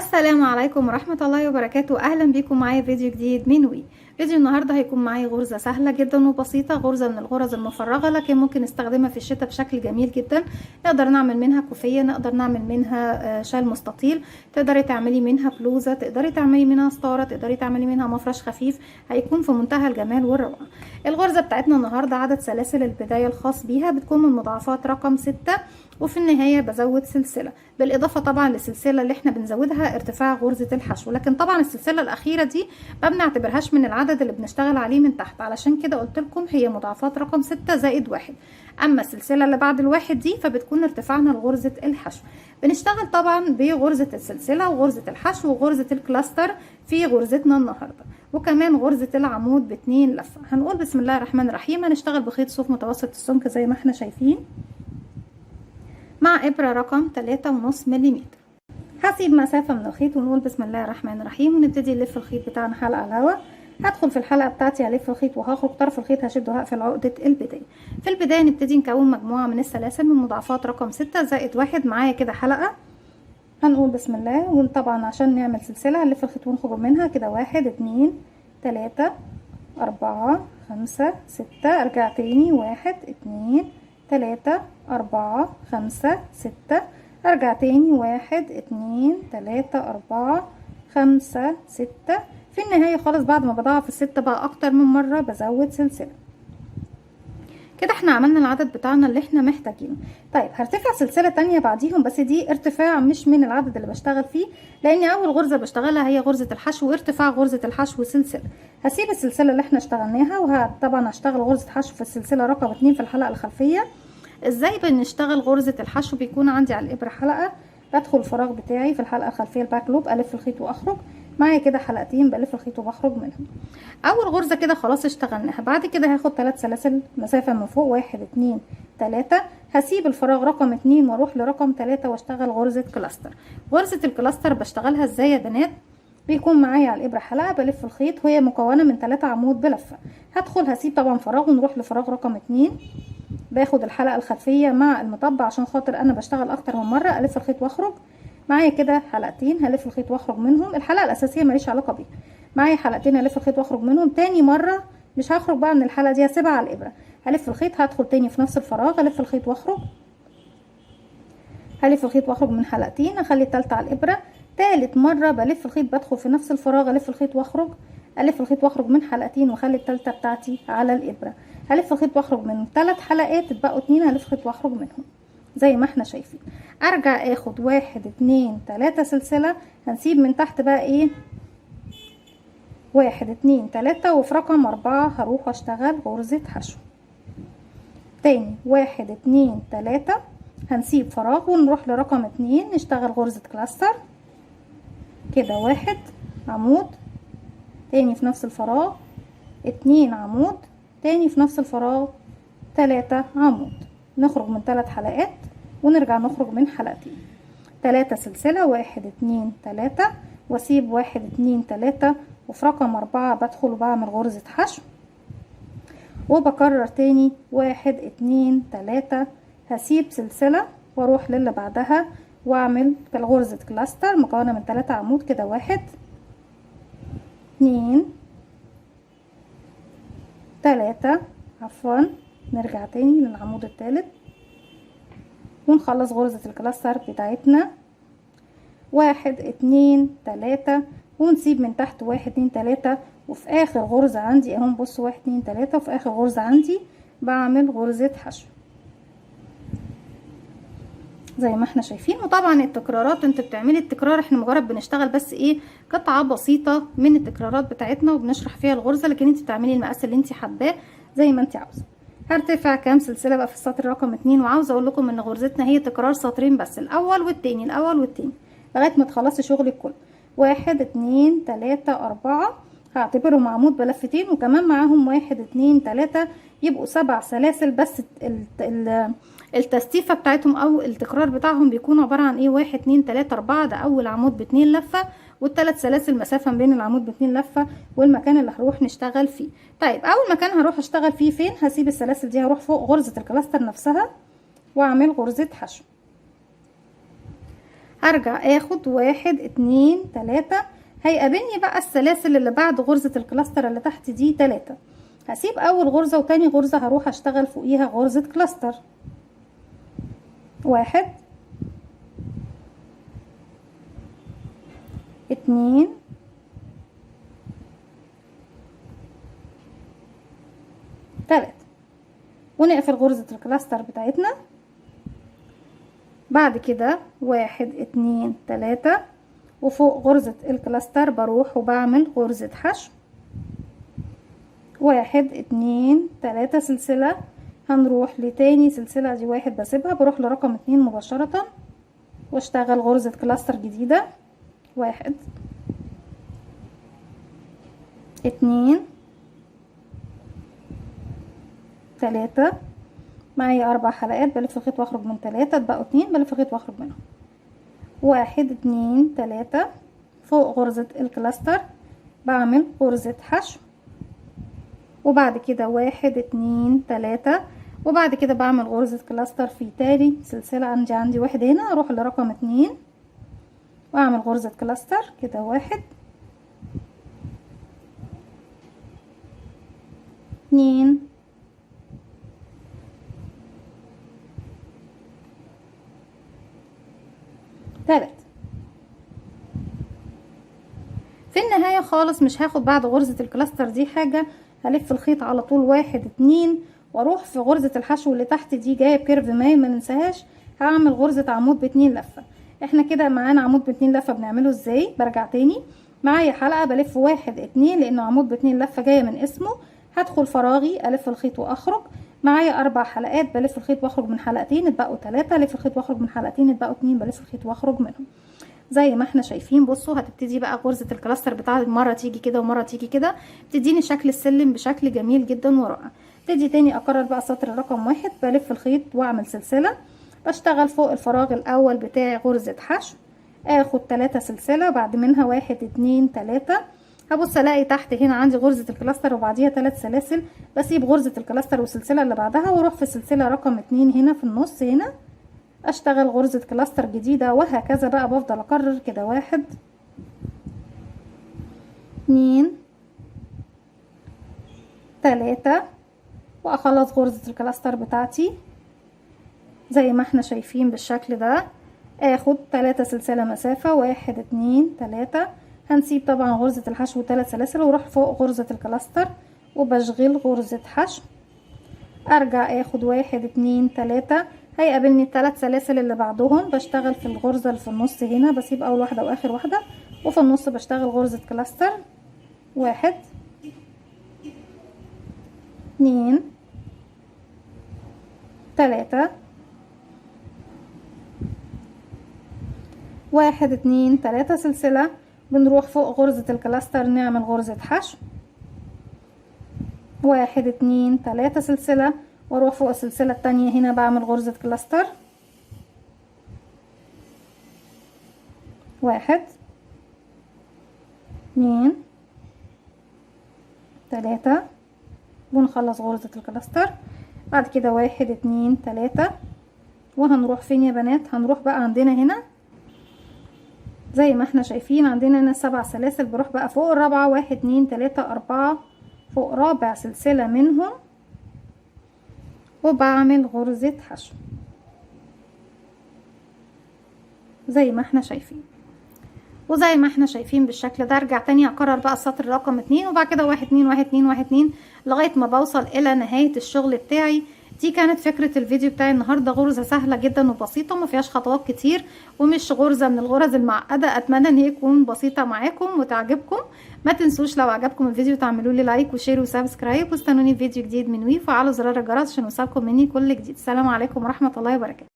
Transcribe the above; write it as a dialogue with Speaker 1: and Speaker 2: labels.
Speaker 1: السلام عليكم ورحمة الله وبركاته. اهلا بيكم معايا فيديو جديد من وي. فيديو النهاردة هيكون معايا غرزة سهلة جدا وبسيطة، غرزة من الغرز المفرغة لكن ممكن نستخدمها في الشتاء بشكل جميل جدا. نقدر نعمل منها كوفية، نقدر نعمل منها شال مستطيل، تقدري تعملي منها بلوزة، تقدري تعملي منها ستارة، تقدري تعملي منها مفرش خفيف، هيكون في منتهى الجمال والروعة. الغرزة بتاعتنا النهاردة عدد سلاسل البداية الخاص بيها بتكون من مضاعفات رقم 6، وفي النهاية بزود سلسلة، بالإضافة طبعا للسلسلة اللي احنا بنزودها ارتفاع غرزة الحشو. لكن طبعا السلسلة الأخيرة دي ما بنعتبرهاش من العدد اللي بنشتغل عليه من تحت، علشان كده قلت لكم هي مضاعفات رقم 6 زائد 1. أما السلسلة اللي بعد الواحد دي فبتكون ارتفاعنا لغرزة الحشو. بنشتغل طبعا بغرزة السلسلة وغرزة الحشو وغرزة الكلاستر في غرزتنا النهاردة، وكمان غرزة العمود ب2 لفة. هنقول بسم الله الرحمن الرحيم. هنشتغل بخيط صوف متوسط السمك زي ما احنا شايفين مع إبرة رقم 3.5 ملم. هسيب مسافة من الخيط ونقول بسم الله الرحمن الرحيم، ونبتدي نلف الخيط بتاعنا حلقة على الهوا. هدخل في الحلقة بتاعتي هلف الخيط وهخرج طرف الخيط هشده وهقفل عقدة البداية. في البداية نبتدي نكون مجموعة من السلاسل من مضاعفات رقم 6 زائد 1. معايا كده حلقة، هنقول بسم الله. وطبعا عشان نعمل سلسلة هنلف الخيط ونخرج منها كده 1 2 3 4 5 6. ارجع تاني 1 2 3 4 5 6. ارجع تاني 1 2 3 4 5 6. في النهاية خالص بعد ما بضاعف الستة بقى اكتر من مرة بزود سلسلة. كده احنا عملنا العدد بتاعنا اللي احنا محتاجينه. طيب هرتفع سلسلة تانية بعديهم، بس دي ارتفاع مش من العدد اللي بشتغل فيه، لان اول غرزة بشتغلها هي غرزة الحشو وارتفاع غرزة الحشو سلسلة. هسيب السلسلة اللي احنا اشتغلناها وطبعا هشتغل غرزة حشو في السلسلة رقم 2 في الحلقة الخلفية. ازاي بنشتغل غرزة الحشو؟ بيكون عندي على الابرة حلقة، بدخل الفراغ بتاعي في الحلقة الخلفية الباك لوب، الف الخيط واخرج. معايا كده حلقتين بلف الخيط وبخرج منهم. اول غرزة كده خلاص اشتغلناها. بعد كده هاخد 3 سلاسل مسافة من فوق 1 2 3. هسيب الفراغ رقم 2 واروح لرقم 3 واشتغل غرزة كلاستر. غرزة الكلاستر بشتغلها ازاي يا بنات؟ بيكون معايا على الابرة حلقة بلف الخيط وهي مكونة من 3 عمود بلفة. هدخل هسيب طبعا فراغ ونروح لفراغ رقم 2، باخد الحلقة الخلفية مع المطبع عشان خاطر انا بشتغل اكتر من مرة. الف الخيط واخرج. معايا كده حلقتين هلف الخيط واخرج منهم. الحلقة الاساسية ماليش علاقة بيها. معايا حلقتين هلف الخيط واخرج منهم. تاني مرة مش هخرج بقى من الحلقة دي، هسيبها على الابرة. هلف الخيط هدخل تاني في نفس الفراغ، الف الخيط واخرج، هلف الخيط واخرج من حلقتين، اخلي التالتة على الابرة. تالت مرة بلف الخيط بدخل في نفس الفراغ، الف الخيط واخرج، الف الخيط واخرج من حلقتين واخلي التالتة بتاعتي على الابرة. هلف الخيط واخرج من 3 حلقات، اتبقوا 2 هلف الخيط واخرج منهم زي ما احنا شايفين. ارجع اخد 1 2 3 سلسلة. هنسيب من تحت بقى ايه 1 2 3، وفي رقم 4 هروح اشتغل غرزة حشو. تاني 1 2 3، هنسيب فراغ ونروح لرقم 2 نشتغل غرزة كلاستر كده. 1 عمود تاني في نفس الفراغ، 2 عمود تاني في نفس الفراغ، 3 عمود. نخرج من 3 حلقات ونرجع نخرج من حلقتين. 3 سلسلة 1 2 3، واسيب 1 2 3، وفي رقم 4 بدخل وبعمل غرزة حشو وبكرر تاني 1 2 3. هسيب سلسلة واروح للي بعدها واعمل غرزة كلاستر مكونة من 3 عمود كده. 1 2 3، عفوا نرجع تاني للعمود الثالث ونخلص غرزة الكلاستر بتاعتنا. 1 2 3، ونسيب من تحت 1 2 3، وفي اخر غرزة عندي اهم بصوا 1 2 3، وفي اخر غرزة عندي بعمل غرزة حشو زي ما احنا شايفين. وطبعا التكرارات انت بتعملي التكرار، احنا مجرد بنشتغل بس ايه قطعة بسيطة من التكرارات بتاعتنا وبنشرح فيها الغرزة، لكن انت بتعملي المقاس اللي انت حباه زي ما انت عاوزة. هرتفع كام سلسلة بقى في السطر رقم 2، وعاوزة اقول لكم ان غرزتنا هي تكرار سطرين بس، الاول والتاني الاول والتاني لغاية ما تخلصي شغلك كله. 1 2 3 4 هعتبرهم عمود بلفتين وكمان معاهم 1 2 3، يبقوا 7 سلاسل بس. التستيفة بتاعتهم او التكرار بتاعهم بيكون عبارة عن ايه 1 2 3 4. ده اول عمود ب2 لفة، والثلاث سلاسل مسافة بين العمود ب2 لفة، والمكان اللي هروح نشتغل فيه. طيب اول مكان هروح اشتغل فيه فين؟ هسيب السلاسل دي هروح فوق غرزة الكلاستر نفسها واعمل غرزة حشو. ارجع اخد 1 2 3. هيقابلني بقى السلاسل اللي بعد غرزة الكلاستر اللي تحت دي 3. هسيب اول غرزة وتاني غرزة هروح اشتغل فوقيها غرزة كلاستر. 1 2 3 ونقفل غرزة الكلاستر بتاعتنا. بعد كده 1 2 3 وفوق غرزة الكلاستر بروح وبعمل غرزة حشو. 1 2 3 سلسلة. هنروح لتاني سلسلة دي 1 بسيبها، بروح لرقم 2 مباشرة واشتغل غرزة كلاستر جديدة. 1 2 3 معايا 4 حلقات، بلف الخيط واخرج من 3 اتبقوا 2، بلف الخيط واخرج منهم. 1 2 3 فوق غرزة الكلاستر بعمل غرزة حشو. وبعد كده 1 2 3 وبعد كده بعمل غرزة كلاستر في تاني سلسلة. عندي 1 هنا، اروح لرقم 2 واعمل غرزة كلاستر كده. 1 2 3. في النهاية خالص مش هاخد بعد غرزة الكلاستر دي حاجة، هلف الخيط على طول 1 2 واروح في غرزة الحشو اللي تحت دي جايب كيرف مايل ما ننساهاش. هعمل غرزة عمود ب2 لفة. احنا كده معانا عمود ب2 لفة، بنعمله ازاي؟ برجع تاني معايا حلقة بلف 1 2 لانه عمود ب2 لفة جاية من اسمه. هدخل فراغي الف الخيط واخرج، معايا 4 حلقات بلف الخيط واخرج من حلقتين اتبقوا 3، الف الخيط واخرج من حلقتين اتبقوا 2، بلف الخيط واخرج منهم زي ما احنا شايفين. بصوا هتبتدي بقى غرزة الكلاستر بتاعتي مرة تيجي كده ومرة تيجي كده، بتديني شكل السلم بشكل جميل جدا ورائع. ابتدي تاني اكرر بقى سطر رقم 1، بلف الخيط واعمل سلسلة، بشتغل فوق الفراغ الاول بتاعي غرزة حشو، اخد 3 سلسلة، بعد منها 1 2 3 هبص الاقي تحت هنا عندي غرزة الكلاستر وبعديها 3 سلاسل، بسيب غرزة الكلاستر والسلسلة اللي بعدها واروح في السلسلة رقم 2 هنا في النص هنا اشتغل غرزة كلاستر جديدة، وهكذا بقى بفضل اكرر كده. 1 2 3 واخلص غرزة الكلاستر بتاعتي زي ما احنا شايفين بالشكل ده. اخد 3 سلسلة مسافة 1 2 3، هنسيب طبعا غرزة الحشو 3 سلاسل واروح فوق غرزة الكلاستر وبشغل غرزة حشو. ارجع اخد 1 2 3، هيقابلني ال3 سلاسل اللي بعدهم، بشتغل في الغرزة اللي في النص هنا، بسيب اول واحدة واخر واحدة وفي النص بشتغل غرزة كلاستر. 1 2 3 1 2 3 سلسلة، بنروح فوق غرزة الكلاستر نعمل غرزة حشو. 1 2 3 سلسلة واروح فوق السلسلة التانية هنا بعمل غرزة كلاستر. 1 2 3 ونخلص غرزة الكلاستر. بعد كده 1 2 3 وهنروح فين يا بنات؟ هنروح بقى عندنا هنا زي ما احنا شايفين عندنا هنا 7 سلاسل، بروح بقى فوق الرابعة 1 2 3 4 فوق رابع سلسلة منهم وبعمل غرزة حشو زي ما احنا شايفين. وزي ما احنا شايفين بالشكل ده ارجع تاني اكرر بقى السطر رقم 2 وبعد كده 1 2 1 2 1 2 لغاية ما بوصل الى نهاية الشغل بتاعي. دي كانت فكرة الفيديو بتاعي النهاردة، غرزة سهلة جدا وبسيطة ما فيهاش خطوات كتير ومش غرزة من الغرز المعقدة. اتمنى ان هي تكون بسيطة معاكم وتعجبكم. ما تنسوش لو عجبكم الفيديو تعملوا لي لايك وشير وسبسكرايب، واستنوني في فيديو جديد من وي، وفعلوا زرار الجرس عشان يوصلكم مني كل جديد. السلام عليكم ورحمة الله وبركاته.